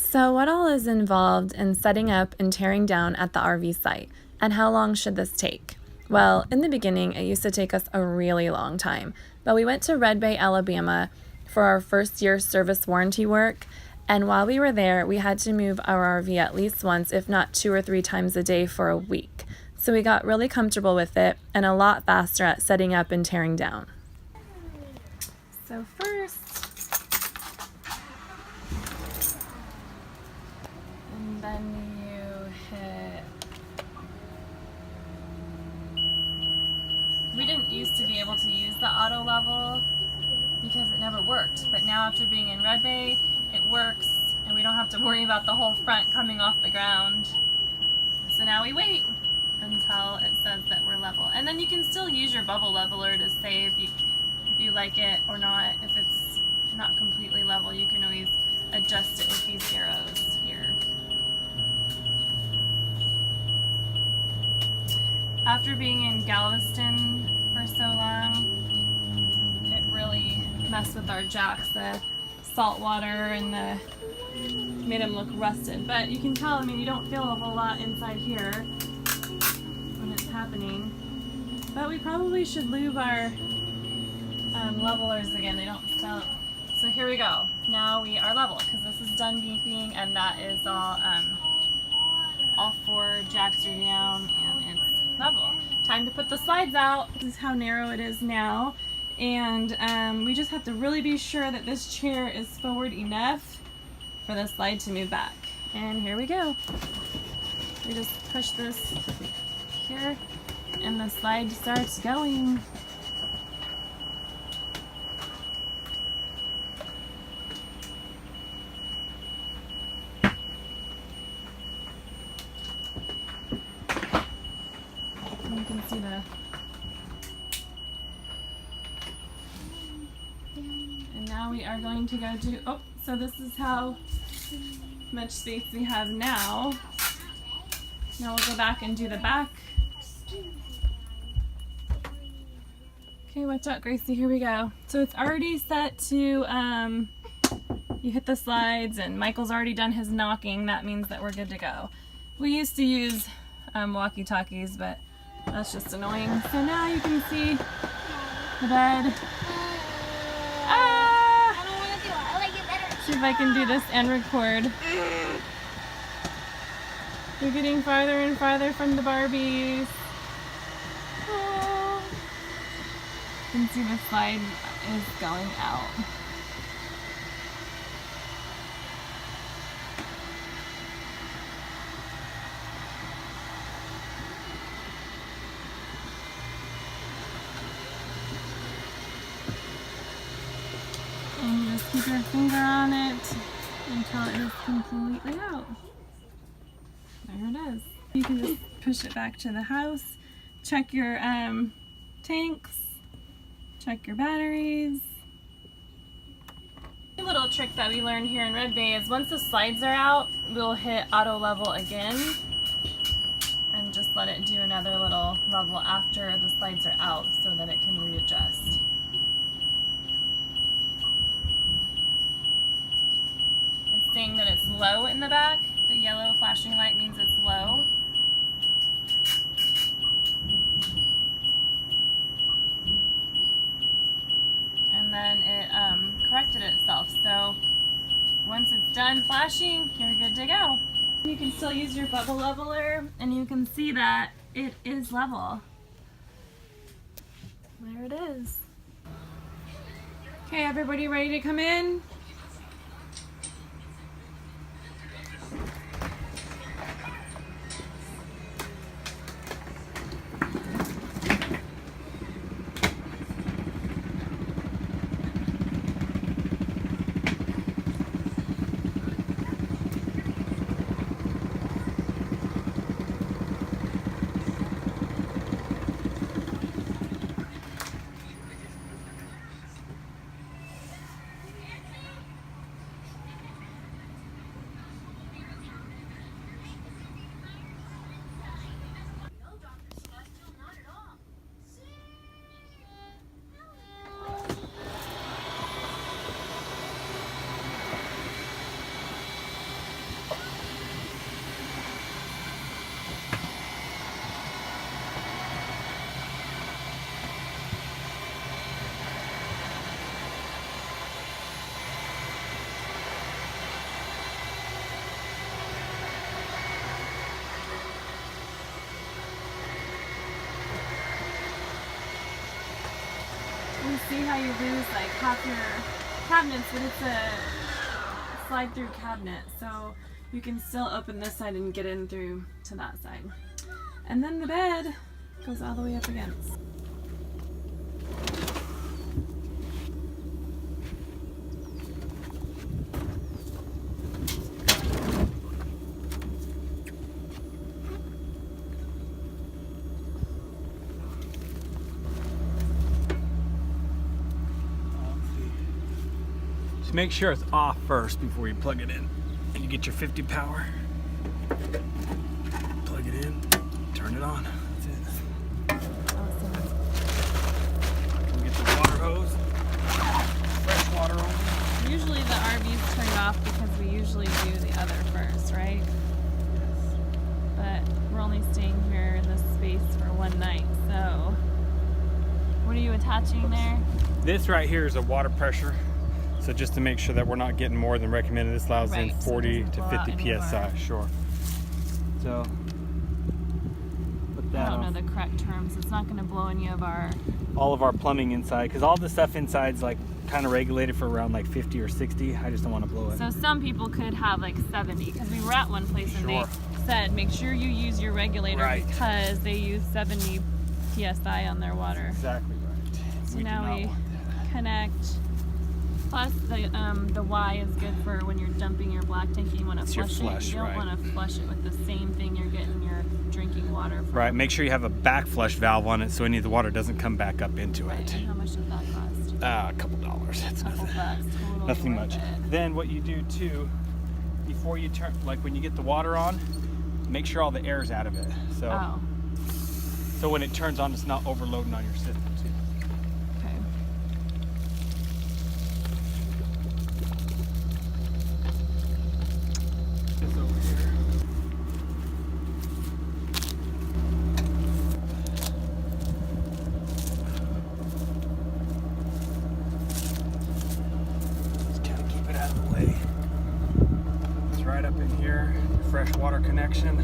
So what all is involved in setting up and tearing down at the RV site, and how long should this take? Well, in the beginning, it used to take us a really long time, but we went to Red Bay, Alabama for our first year service warranty work, and while we were there, we had to move our RV at least once, if not 2 or 3 times a day for a week. So we got really comfortable with it and a lot faster at setting up and tearing down. So first, and then you hit. We didn't used to be able to use the auto level because it never worked, but now after being in Red Bay, it works and we don't have to worry about the whole front coming off the ground. So now we wait until it says that we're level. And then you can still use your bubble leveler to say if you like it or not. If it's not completely level, you can always adjust it with these arrows here. After being in Galveston for so long, it really messed with our jacks. The salt water and made them look rusted. But you can tell, I mean, you don't feel a whole lot inside here when it's happening. But we probably should lube our levelers again. They don't sell. So here we go. Now we are level because this is done beeping and that is all 4 jacks are down and it's level. Time to put the slides out. This is how narrow it is now, and we just have to really be sure that this chair is forward enough for the slide to move back. And here we go. We just push this here and the slide starts going. You can see and now we are going to go to, so this is how much space we have now. Now we'll go back and do the back. Okay, watch out, Gracie, here we go. So it's already set to, you hit the slides and Michael's already done his knocking. That means that we're good to go. We used to use walkie talkies, but that's just annoying. So now you can see the bed. Ah! I don't want to do it. I like it better. See if I can do this and record. We're getting farther and farther from the Barbies. Oh. You can see the slide is going out. And you just keep your finger on it until it is completely out. There it is. You can just push it back to the house, check your tanks, check your batteries. A little trick that we learned here in Red Bay is once the slides are out, we'll hit auto level again and just let it do another little level after the slides are out so that it can readjust. It's saying that it's low in the back. The yellow flashing light means it's low. And then it corrected itself. So once it's done flashing, you're good to go. You can still use your bubble leveler and you can see that it is level. There it is. Okay, everybody ready to come in? how you lose like half your cabinets, but it's a slide-through cabinet, so you can still open this side and get in through to that side. And then the bed goes all the way up against. Make sure it's off first before you plug it in. And you get your 50 power. Plug it in, turn it on. That's it. Awesome. We'll get the water hose. Fresh water only. Usually the RV's turned off because we usually do the other first, right? But we're only staying here in this space for one night, so what are you attaching there? This right here is a water pressure. So just to make sure that we're not getting more than recommended, this allows in 40 to 50 psi. Sure. So put that I don't know on. the correct terms. It's not going to blow any of our. All of our plumbing inside, because all the stuff inside's like kind of regulated for around like 50 or 60. I just don't want to blow it. So some people could have like 70, because we were at one place and they said make sure you use your regulator because they use 70 psi on their water. Exactly right. So now we connect. Plus, the Y is good for when you're dumping your black tank. You want to flush it. You don't want to flush it with the same thing you're getting your drinking water from. Right. Make sure you have a back flush valve on it so any of the water doesn't come back up into it. And how much does that cost? A couple dollars. That's Couple nothing. bucks. Totally Nothing worth much. it. Then what you do too, before you turn, like when you get the water on, make sure all the air's out of it. So, so when it turns on, it's not overloading on your system too. Okay. This over here. Just kind of keep it out of the way. It's right up in here, fresh water connection.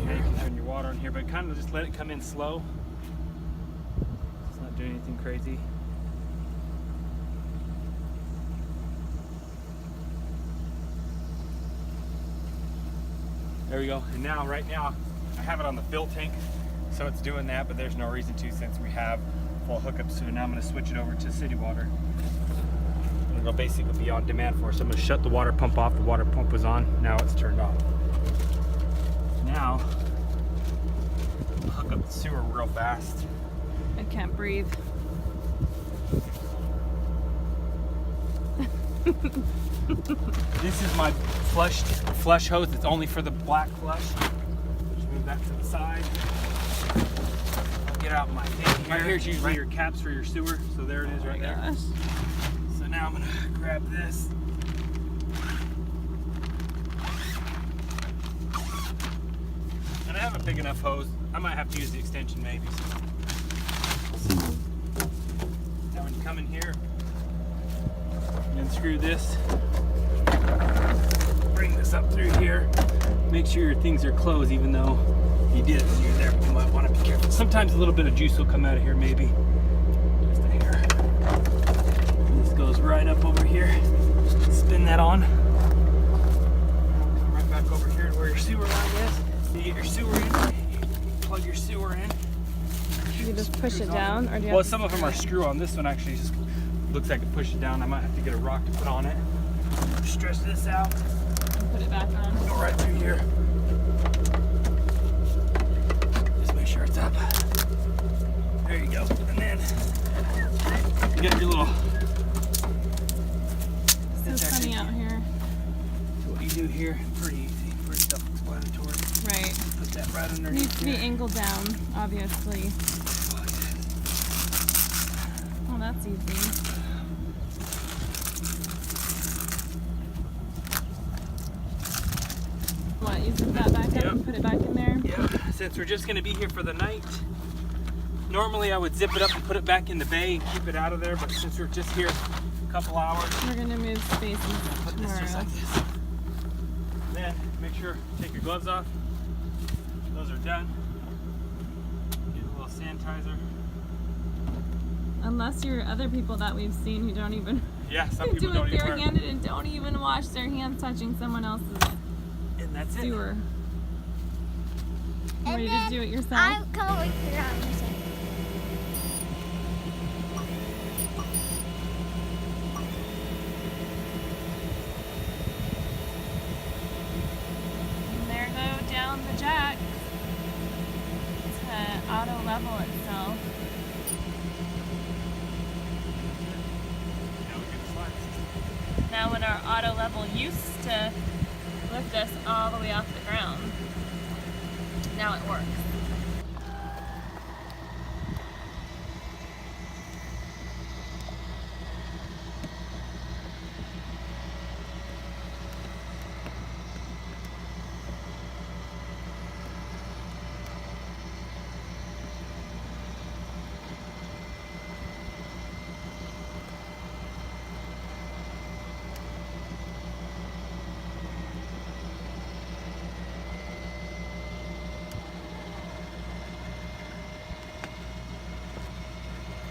Yeah, you can turn your water on here, but kind of just let it come in slow. It's not doing anything crazy. There we go. And now, right now, I have it on the fill tank, so it's doing that, but there's no reason to since we have full hookups. So now I'm going to switch it over to city water. And it'll basically be on demand for us. So I'm going to shut the water pump off. The water pump was on. Now it's turned off. Now, I'll hook up the sewer real fast. I can't breathe. This is my flush hose. It's only for the black flush. Just move that to the side. I'll get out my thing here. Right here's usually your caps for your sewer. So there it is right there. Gosh. So now I'm gonna grab this. And I have a big enough hose. I might have to use the extension maybe. So. Now when you come in here, you unscrew this. Bring this up through here. Make sure your things are closed even though you did it when you're there. You might want to be careful. Sometimes a little bit of juice will come out of here maybe. Just a hair. This goes right up over here. Spin that on. Right back over here to where your sewer line is. You get your sewer in. Plug your sewer in. You just push it down, or do you Well, have some of them are screw on. This one actually just looks like it pushes down. I might have to get a rock to put on it. Stretch this out. put it back on? Go right through here. Just make sure it's up. There you go. And then you get your little. It's so sunny out here. So what you do here, pretty easy, pretty self-explanatory. Right. Put that right underneath. Needs to be angled down, obviously. Oh, that's easy. What, you zip that back up and put it back in there? Yeah, since we're just going to be here for the night, normally I would zip it up and put it back in the bay and keep it out of there, but since we're just here a couple hours, We're going to move spaces put this just tomorrow. like this. then make sure take your gloves off. Those are done. Get a little sanitizer. Unless you're other people that we've seen who don't even Yeah, some do people it don't even wear them. barehanded and don't even wash their hands touching someone else's And that's it. sewer. You ready to then do it yourself? I'll come over here on this side. And there go down the jack to auto level itself. Now we get the slide system. Now when our auto level used to lift us all the way off the ground, now it works.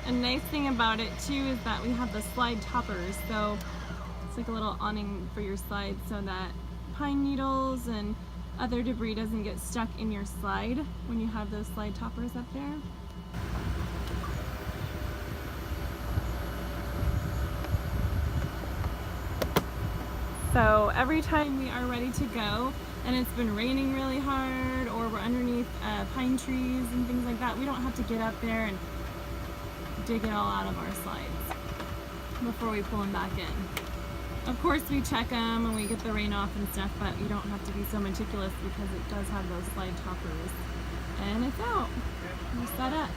A nice thing about it too is that we have the slide toppers, so it's like a little awning for your slide so that pine needles and other debris doesn't get stuck in your slide when you have those slide toppers up there. So every time we are ready to go and it's been raining really hard or we're underneath pine trees and things like that, we don't have to get up there and dig it all out of our slides before we pull them back in. Of course we check them and we get the rain off and stuff, but you don't have to be so meticulous because it does have those slide toppers. And it's out. We're set up.